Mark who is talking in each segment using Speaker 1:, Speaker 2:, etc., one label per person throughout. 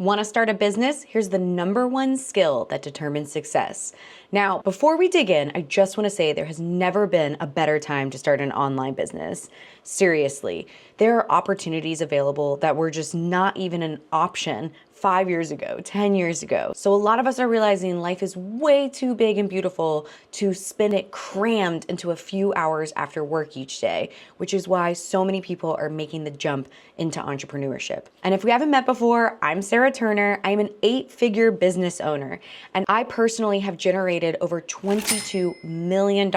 Speaker 1: Want to start a business? Here's the number one skill that determines success. Now, before we dig in, I just want to say there has never been a better time to start an online business. Seriously, there are opportunities available that were just not even an option 5 years ago, 10 years ago. So a lot of us are realizing life is way too big and beautiful to spend it crammed into a few hours after work each day, which is why so many people are making the jump into entrepreneurship. And if we haven't met before, I'm Sarah Turner. I'm an 8-figure business owner, and I personally have generated over $22 million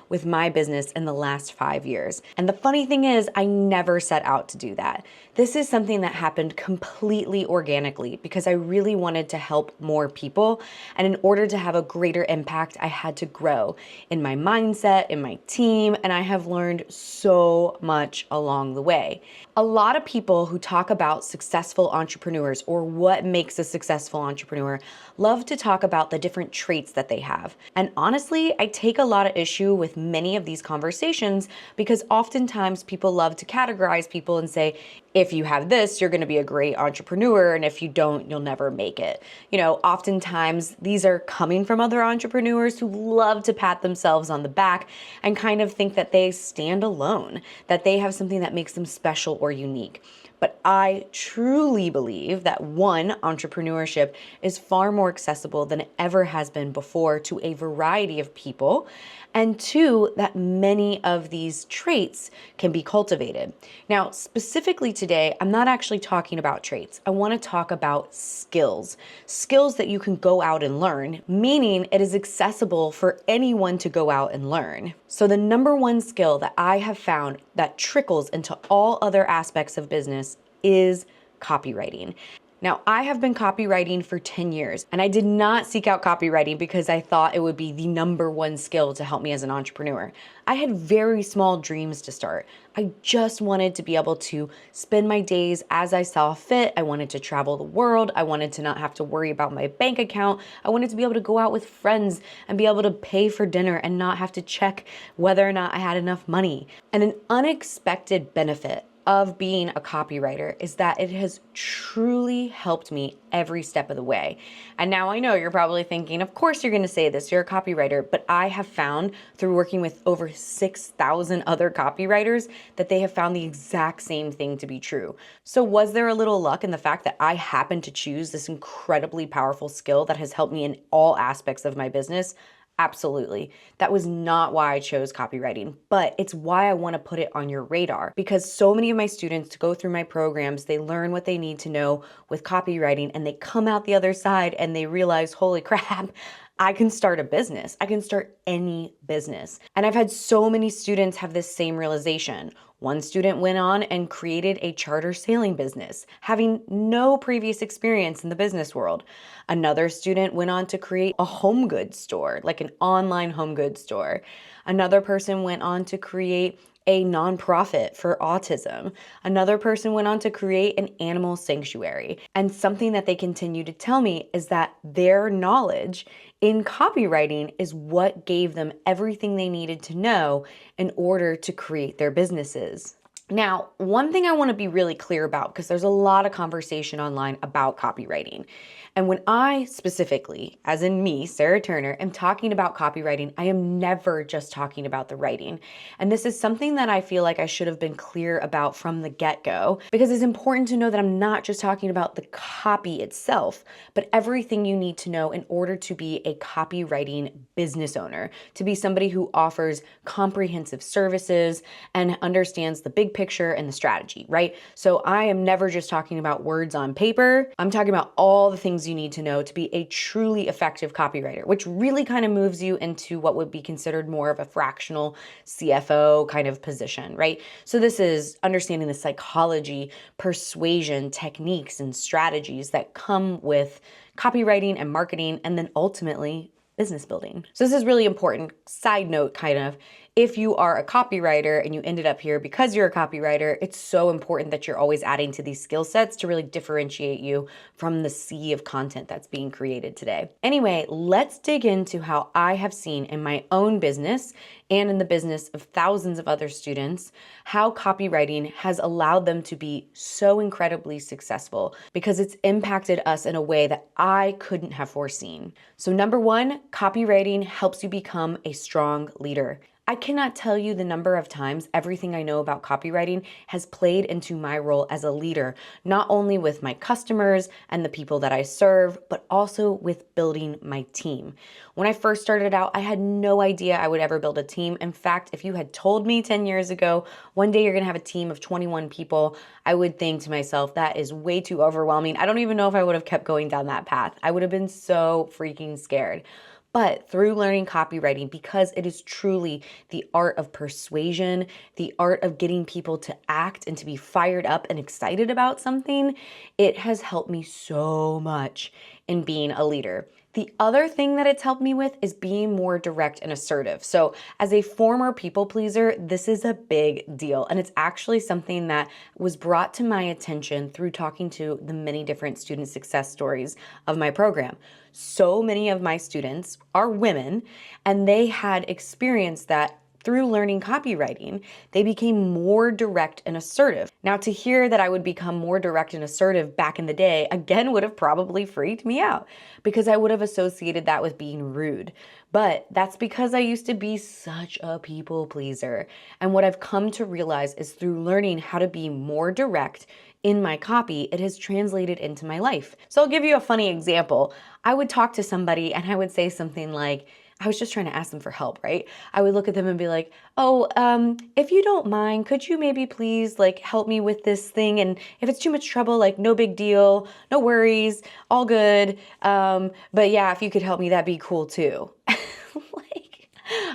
Speaker 1: with my business in the last 5 years. And the funny thing is, I never set out to do that. This is something that happened completely organically because I really wanted to help more people. And in order to have a greater impact, I had to grow in my mindset, in my team, and I have learned so much along the way. A lot of people who talk about successful entrepreneurs or what makes a successful entrepreneur love to talk about the different traits that they have. And honestly, I take a lot of issue with many of these conversations because oftentimes people love to categorize people and say, if you have this, you're going to be a great entrepreneur, and if you don't, you'll never make it. Oftentimes these are coming from other entrepreneurs who love to pat themselves on the back and kind of think that they stand alone, that they have something that makes them special or unique. But I truly believe that one, entrepreneurship is far more accessible than it ever has been before to a variety of people. And two, that many of these traits can be cultivated. Now, specifically today, I'm not actually talking about traits. I want to talk about skills that you can go out and learn, meaning it is accessible for anyone to go out and learn. So the number one skill that I have found that trickles into all other aspects of business is copywriting. Now, I have been copywriting for 10 years, and I did not seek out copywriting because I thought it would be the number one skill to help me as an entrepreneur. I had very small dreams to start. I just wanted to be able to spend my days as I saw fit. I wanted to travel the world. I wanted to not have to worry about my bank account. I wanted to be able to go out with friends and be able to pay for dinner and not have to check whether or not I had enough money. And an unexpected benefit of being a copywriter is that it has truly helped me every step of the way. And now I know you're probably thinking, of course you're going to say this, you're a copywriter, but I have found through working with over 6,000 other copywriters that they have found the exact same thing to be true. So was there a little luck in the fact that I happened to choose this incredibly powerful skill that has helped me in all aspects of my business? Absolutely. That was not why I chose copywriting, but it's why I want to put it on your radar because so many of my students to go through my programs, they learn what they need to know with copywriting and they come out the other side and they realize, holy crap, I can start a business. I can start any business. And I've had so many students have this same realization. One student went on and created a charter sailing business, having no previous experience in the business world. Another student went on to create a home goods store, like an online home goods store. Another person went on to create a nonprofit for autism. Another person went on to create an animal sanctuary. And something that they continue to tell me is that their knowledge in copywriting is what gave them everything they needed to know in order to create their businesses. Now, one thing I want to be really clear about, because there's a lot of conversation online about copywriting. And when I specifically, as in me, Sarah Turner, am talking about copywriting, I am never just talking about the writing. And this is something that I feel like I should have been clear about from the get-go, because it's important to know that I'm not just talking about the copy itself, but everything you need to know in order to be a copywriting business owner, to be somebody who offers comprehensive services and understands the big picture and the strategy, right? So I am never just talking about words on paper. I'm talking about all the things you need to know to be a truly effective copywriter, which really kind of moves you into what would be considered more of a fractional CFO kind of position, right? So this is understanding the psychology, persuasion, techniques, and strategies that come with copywriting and marketing, and then ultimately business building. So this is really important. Side note kind of If you are a copywriter and you ended up here because you're a copywriter, it's so important that you're always adding to these skill sets to really differentiate you from the sea of content that's being created today. Anyway, let's dig into how I have seen in my own business and in the business of thousands of other students how copywriting has allowed them to be so incredibly successful because it's impacted us in a way that I couldn't have foreseen. So number one, copywriting helps you become a strong leader. I cannot tell you the number of times everything I know about copywriting has played into my role as a leader, not only with my customers and the people that I serve, but also with building my team. When I first started out, I had no idea I would ever build a team. In fact, if you had told me 10 years ago, one day you're gonna have a team of 21 people, I would think to myself, that is way too overwhelming. I don't even know if I would have kept going down that path. I would have been so freaking scared. But through learning copywriting, because it is truly the art of persuasion, the art of getting people to act and to be fired up and excited about something, it has helped me so much in being a leader. The other thing that it's helped me with is being more direct and assertive. So as a former people pleaser, this is a big deal. And it's actually something that was brought to my attention through talking to the many different student success stories of my program. So many of my students are women, and they had experienced that through learning copywriting, they became more direct and assertive. Now, to hear that I would become more direct and assertive back in the day, again, would have probably freaked me out because I would have associated that with being rude. But that's because I used to be such a people pleaser. And what I've come to realize is through learning how to be more direct in my copy, it has translated into my life. So I'll give you a funny example. I would talk to somebody and I would say something like, I was just trying to ask them for help, right? I would look at them and be like, oh, if you don't mind, could you maybe please help me with this thing? And if it's too much trouble, no big deal, no worries, all good. But yeah, if you could help me, that'd be cool too.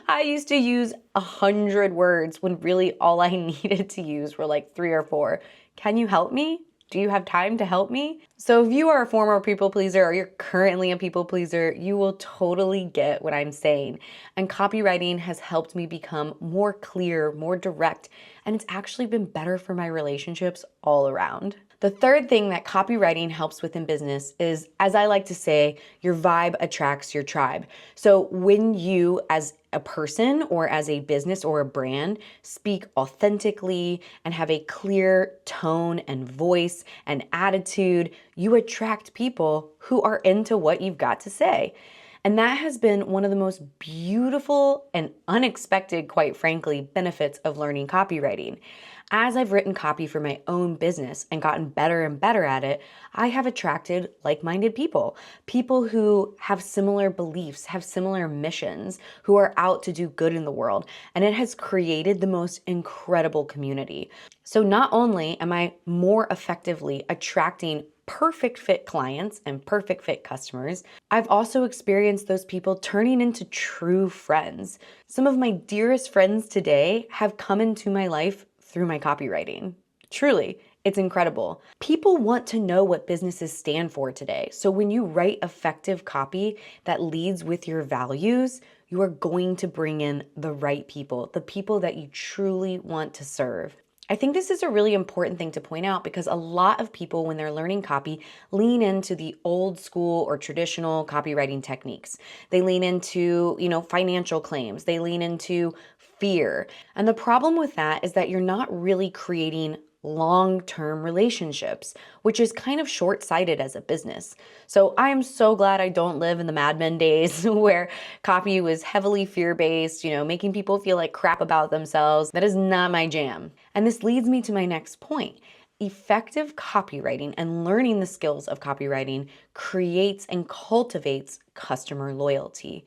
Speaker 1: I used to use 100 words when really all I needed to use were 3 or 4. Can you help me? Do you have time to help me? So if you are a former people pleaser or you're currently a people pleaser, you will totally get what I'm saying. And copywriting has helped me become more clear, more direct, and it's actually been better for my relationships all around. The third thing that copywriting helps with in business is, as I like to say, your vibe attracts your tribe. So when you, as a person or as a business or a brand, speak authentically and have a clear tone and voice and attitude, you attract people who are into what you've got to say. And that has been one of the most beautiful and unexpected, quite frankly, benefits of learning copywriting. As I've written copy for my own business and gotten better and better at it, I have attracted like-minded people, people who have similar beliefs, have similar missions, who are out to do good in the world. And it has created the most incredible community. So not only am I more effectively attracting perfect fit clients and perfect fit customers, I've also experienced those people turning into true friends. Some of my dearest friends today have come into my life through my copywriting. Truly, it's incredible. People want to know what businesses stand for today. So when you write effective copy that leads with your values, you are going to bring in the right people, the people that you truly want to serve. I think this is a really important thing to point out because a lot of people, when they're learning copy, lean into the old school or traditional copywriting techniques. They lean into, financial claims. They lean into fear. And the problem with that is that you're not really creating long-term relationships, which is kind of short-sighted as a business. So I am so glad I don't live in the Mad Men days where copy was heavily fear-based, making people feel like crap about themselves. That is not my jam. And this leads me to my next point. Effective copywriting and learning the skills of copywriting creates and cultivates customer loyalty.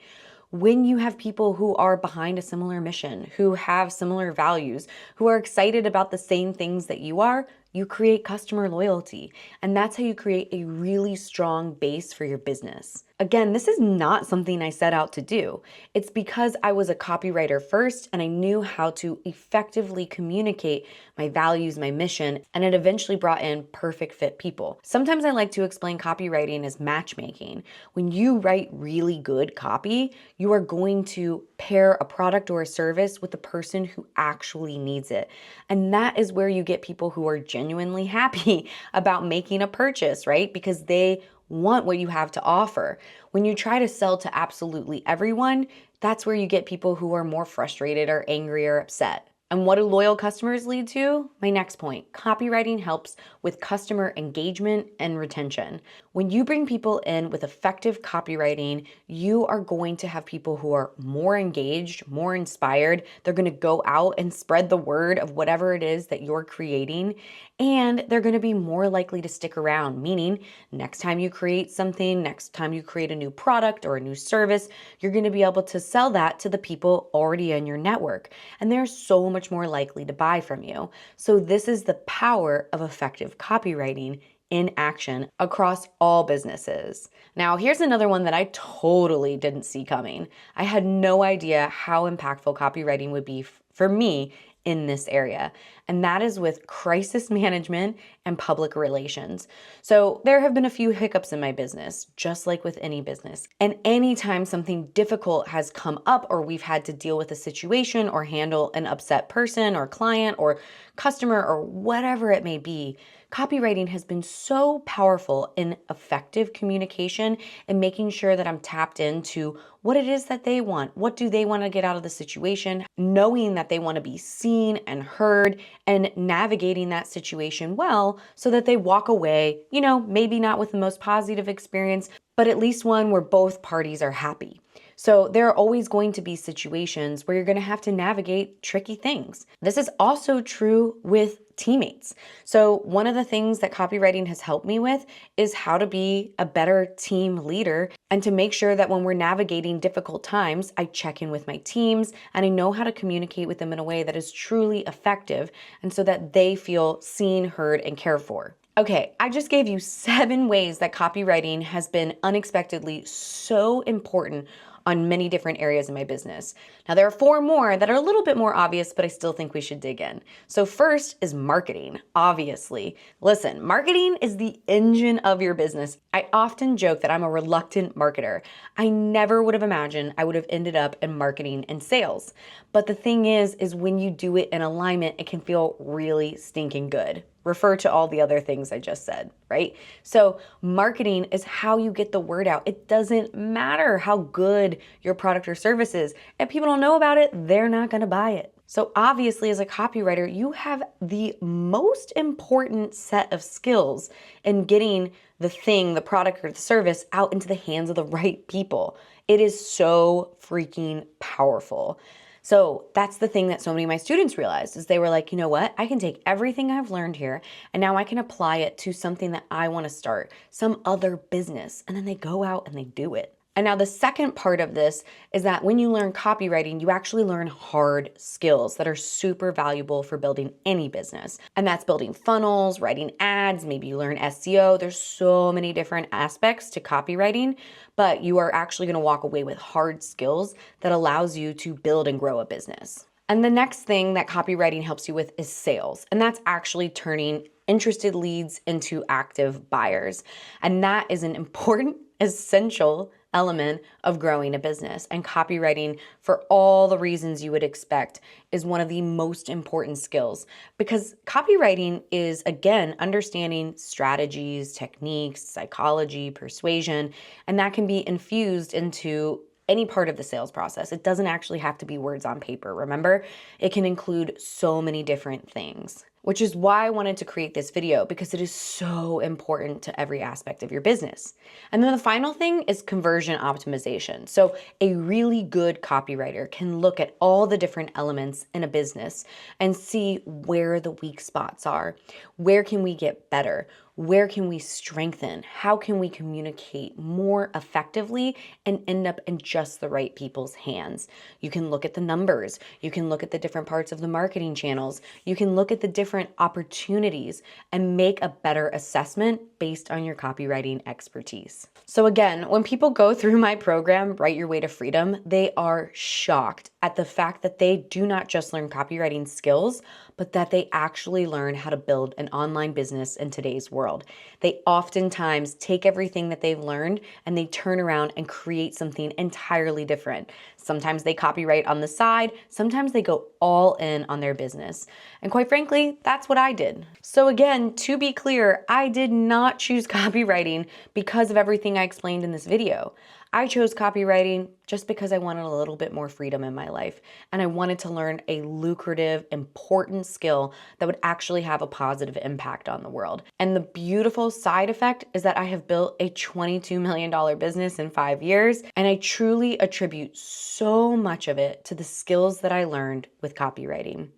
Speaker 1: When you have people who are behind a similar mission, who have similar values, who are excited about the same things that you are, you create customer loyalty. And that's how you create a really strong base for your business. Again, this is not something I set out to do. It's because I was a copywriter first and I knew how to effectively communicate my values, my mission, and it eventually brought in perfect fit people. Sometimes I like to explain copywriting as matchmaking. When you write really good copy, you are going to pair a product or a service with the person who actually needs it. And that is where you get people who are genuinely happy about making a purchase, right? Because they want what you have to offer. When you try to sell to absolutely everyone, that's where you get people who are more frustrated or angry or upset. And what do loyal customers lead to? My next point, copywriting helps with customer engagement and retention. When you bring people in with effective copywriting, you are going to have people who are more engaged, more inspired. They're going to go out and spread the word of whatever it is that you're creating, and they're going to be more likely to stick around, meaning next time you create something, next time you create a new product or a new service, you're going to be able to sell that to the people already in your network. And they're so much more likely to buy from you. So this is the power of effective copywriting in action across all businesses. Now, here's another one that I totally didn't see coming. I had no idea how impactful copywriting would be for me in this area, and that is with crisis management and public relations. So there have been a few hiccups in my business, just like with any business. And anytime something difficult has come up or we've had to deal with a situation or handle an upset person or client or customer or whatever it may be, copywriting has been so powerful in effective communication and making sure that I'm tapped into what it is that they want. What do they want to get out of the situation? Knowing that they want to be seen and heard and navigating that situation well so that they walk away, maybe not with the most positive experience, but at least one where both parties are happy. So there are always going to be situations where you're going to have to navigate tricky things. This is also true with teammates. So one of the things that copywriting has helped me with is how to be a better team leader and to make sure that when we're navigating difficult times, I check in with my teams and I know how to communicate with them in a way that is truly effective and so that they feel seen, heard, and cared for. Okay, I just gave you 7 ways that copywriting has been unexpectedly so important on many different areas in my business. Now, there are 4 more that are a little bit more obvious, but I still think we should dig in. So first is marketing, obviously. Listen, marketing is the engine of your business. I often joke that I'm a reluctant marketer. I never would have imagined I would have ended up in marketing and sales. But the thing is when you do it in alignment, it can feel really stinking good. Refer to all the other things I just said, right? So marketing is how you get the word out. It doesn't matter how good your product or service is. If people don't know about it, they're not going to buy it. So obviously, as a copywriter, you have the most important set of skills in getting the thing, the product or the service out into the hands of the right people. It is so freaking powerful. So that's the thing that so many of my students realized is they were like, you know what? I can take everything I've learned here and now I can apply it to something that I want to start, some other business. And then they go out and they do it. And now the second part of this is that when you learn copywriting, you actually learn hard skills that are super valuable for building any business. And that's building funnels, writing ads, maybe you learn SEO. There's so many different aspects to copywriting, but you are actually going to walk away with hard skills that allows you to build and grow a business. And the next thing that copywriting helps you with is sales. And that's actually turning interested leads into active buyers. And that is an important, essential element of growing a business. And copywriting, for all the reasons you would expect, is one of the most important skills because copywriting is, again, understanding strategies, techniques, psychology, persuasion, and that can be infused into any part of the sales process. It doesn't actually have to be words on paper, remember? It can include so many different things, which is why I wanted to create this video because it is so important to every aspect of your business. And then the final thing is conversion optimization. So a really good copywriter can look at all the different elements in a business and see where the weak spots are. Where can we get better? Where can we strengthen? How can we communicate more effectively and end up in just the right people's hands? You can look at the numbers. You can look at the different parts of the marketing channels. You can look at the different opportunities and make a better assessment based on your copywriting expertise. So again, when people go through my program, Write Your Way to Freedom, they are shocked at the fact that they do not just learn copywriting skills, but that they actually learn how to build an online business in today's world. They oftentimes take everything that they've learned and they turn around and create something entirely different. Sometimes they copyright on the side, sometimes they go all in on their business. And quite frankly, that's what I did. So again, to be clear, I did not choose copywriting because of everything I explained in this video. I chose copywriting just because I wanted a little bit more freedom in my life, and I wanted to learn a lucrative, important skill that would actually have a positive impact on the world. And the beautiful side effect is that I have built a $22 million business in 5 years, and I truly attribute so much of it to the skills that I learned with copywriting.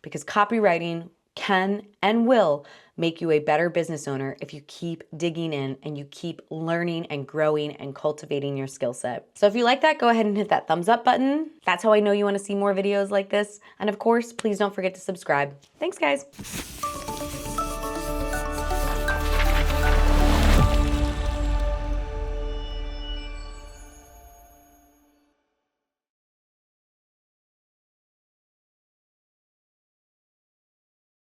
Speaker 1: Because copywriting can and will make you a better business owner if you keep digging in and you keep learning and growing and cultivating your skill set. So if you like that, go ahead and hit that thumbs up button. That's how I know you want to see more videos like this. And of course, please don't forget to subscribe. Thanks, guys.